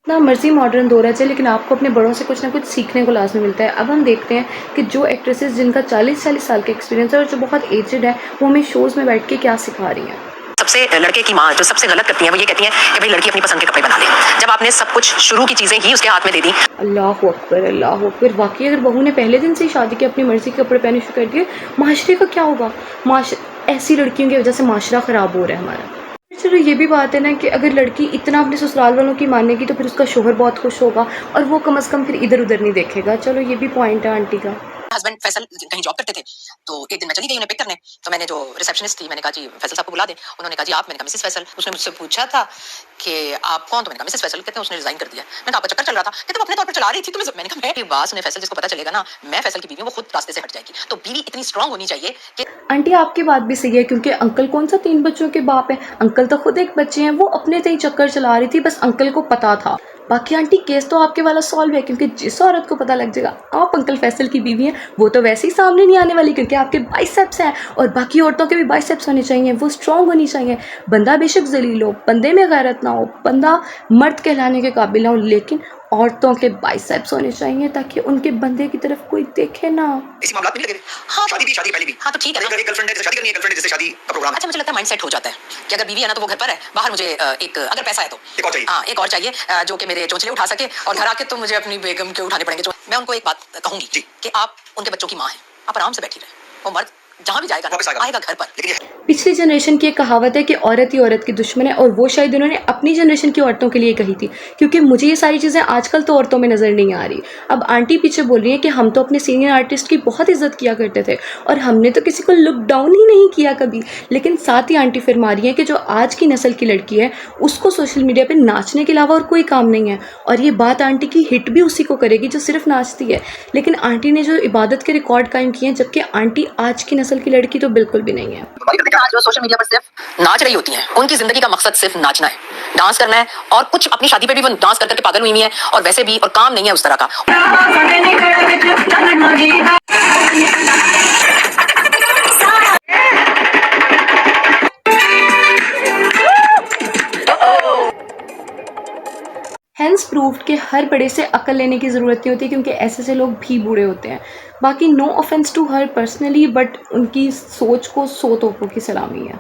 ना मर्ज़ी मॉडर्न दौर है लेकिन आपको अपने बड़ों से कुछ ना कुछ सीखने को लाज़मी मिलता है। अब हम देखते हैं कि जो एक्ट्रेसेस जिनका 40-40 साल का एक्सपीरियंस है और जो बहुत एज्ड है, वो हमें शोज़ में बैठ के क्या सिखा रही हैं। सबसे लड़के की माँ जो सबसे गलत करती है वो ये कहती है कि भाई लड़की अपनी पसंद के कपड़े बना ले, जब आपने सब कुछ शुरू की चीजें ही उसके हाथ में दे दी। अल्लाहु अकबर, अल्लाहु अकबर। वाक़ई अगर बहू ने पहले दिन से ही शादी की अपनी मर्ज़ी के कपड़े पहनने शुरू कर दिए, माशरे का क्या होगा? ऐसी लड़कियों की वजह से माशरा ख़राब हो रहा है हमारा। चलो ये भी बात है ना कि अगर लड़की इतना अपने ससुराल वालों की मानेगी तो फिर उसका शौहर बहुत खुश होगा और वो कम से कम फिर इधर-उधर नहीं देखेगा। चलो ये भी पॉइंट है आंटी का। हस्बैंड फैसल कहीं जॉब करते थे, तो एक दिन मैं चली गई उन्हें पिक करने, तो मैंने जो रिसेप्शनिस्ट थी मैंने कहा जी फैसल साहब को बुला दें। उन्होंने कहा जी आप? मैंने कहा मिसेस फैसल। उसने मुझसे पूछा था कि आप कौन? तो मैंने कहा मिसेस फैसल। कहते हैं उसने रिजाइन कर दिया। मैंने कहा आपका चक्कर चल रहा था। कहते वो अपने तौर पर चला रही थी, तुम्हें। मैंने कहा मैं बात सुने फैसल, जिसको पता चलेगा ना मैं फैसल की बीवी हूं, वो खुद रास्ते से हट जाएगी। तो बीवी इतनी स्ट्रांग होनी चाहिए कि आंटी आपकी बात भी सही है क्योंकि अंकल कौन सा 3 बच्चों के बाप है, अंकल तो खुद एक बच्चे हैं। वो अपने से ही चक्कर चला रही थी, बस अंकल को पता था। बाकी आंटी केस तो आपके वाला सॉल्व है क्योंकि जिस औरत को पता लग जाएगा आप अंकल फैसल की बीवी हैं, वो तो वैसे ही सामने नहीं आने वाली क्योंकि आपके बाइसेप्स हैं और बाकी औरतों के भी बाइसेप्स होने चाहिए, वो स्ट्रांग होनी चाहिए। बंदा बेशक जलील हो, बंदे में गैरत ना हो, बंदा मर्द कहलाने के काबिल ना हो, लेकिन औरतों के बाइसेप्स होने चाहिए ताकि उनके बंदे की तरफ कोई देखे ना। इसी मामला में नहीं लगे। हाँ शादी पहले भी। हाँ तो ठीक है ना, एक गर्लफ्रेंड है, शादी करनी है, गर्लफ्रेंड है, जैसे शादी का प्रोग्राम। अच्छा मुझे लगता है माइंड सेट हो जाता है कि अगर बीवी है ना तो वो घर पर है, बाहर मुझे एक अगर पैसा है तो एक और चाहिए। हाँ एक और चाहिए जो कि मेरे चोंचले उठा सके, और घर आके तो मुझे अपनी बेगम के उठाने पड़ेंगे। मैं उनको एक बात कहूंगी कि आप उनके बच्चों की माँ हैं, आप आराम से बैठी रहे, वो मर्द जहां भी जाएगा आएगा घर पर। पिछली जनरेशन की एक कहावत है कि औरत ही औरत की दुश्मन है और वो शायद उन्होंने अपनी जनरेशन की औरतों के लिए कही थी क्योंकि मुझे ये सारी चीज़ें आजकल तो औरतों में नज़र नहीं आ रही। अब आंटी पीछे बोल रही है कि हम तो अपने सीनियर आर्टिस्ट की बहुत इज्जत किया करते थे और हमने तो किसी को लुक डाउन ही नहीं किया कभी, लेकिन साथ ही आंटी फिर मारी है कि जो आज की नस्ल की लड़की है उसको सोशल मीडिया पर नाचने के अलावा और कोई काम नहीं है। और ये बात आंटी की हिट भी उसी को करेगी जो सिर्फ नाचती है, लेकिन आंटी ने जो इबादत के रिकॉर्ड कायम किए हैं, जबकि आंटी आज की नस्ल की लड़की तो बिल्कुल भी नहीं है। जो सोशल मीडिया पर सिर्फ नाच रही होती हैं, उनकी जिंदगी का मकसद सिर्फ नाचना है, डांस करना है, और कुछ अपनी शादी पे भी वो डांस करके पागल हुई है और वैसे भी और काम नहीं है उस तरह का। हेंस प्रूव्ड कि हर बड़े से अकल लेने की ज़रूरत नहीं होती क्योंकि ऐसे लोग भी बूढ़े होते हैं। बाकी no offence to her personally, but उनकी सोच को 100 तोपों की सलामी है।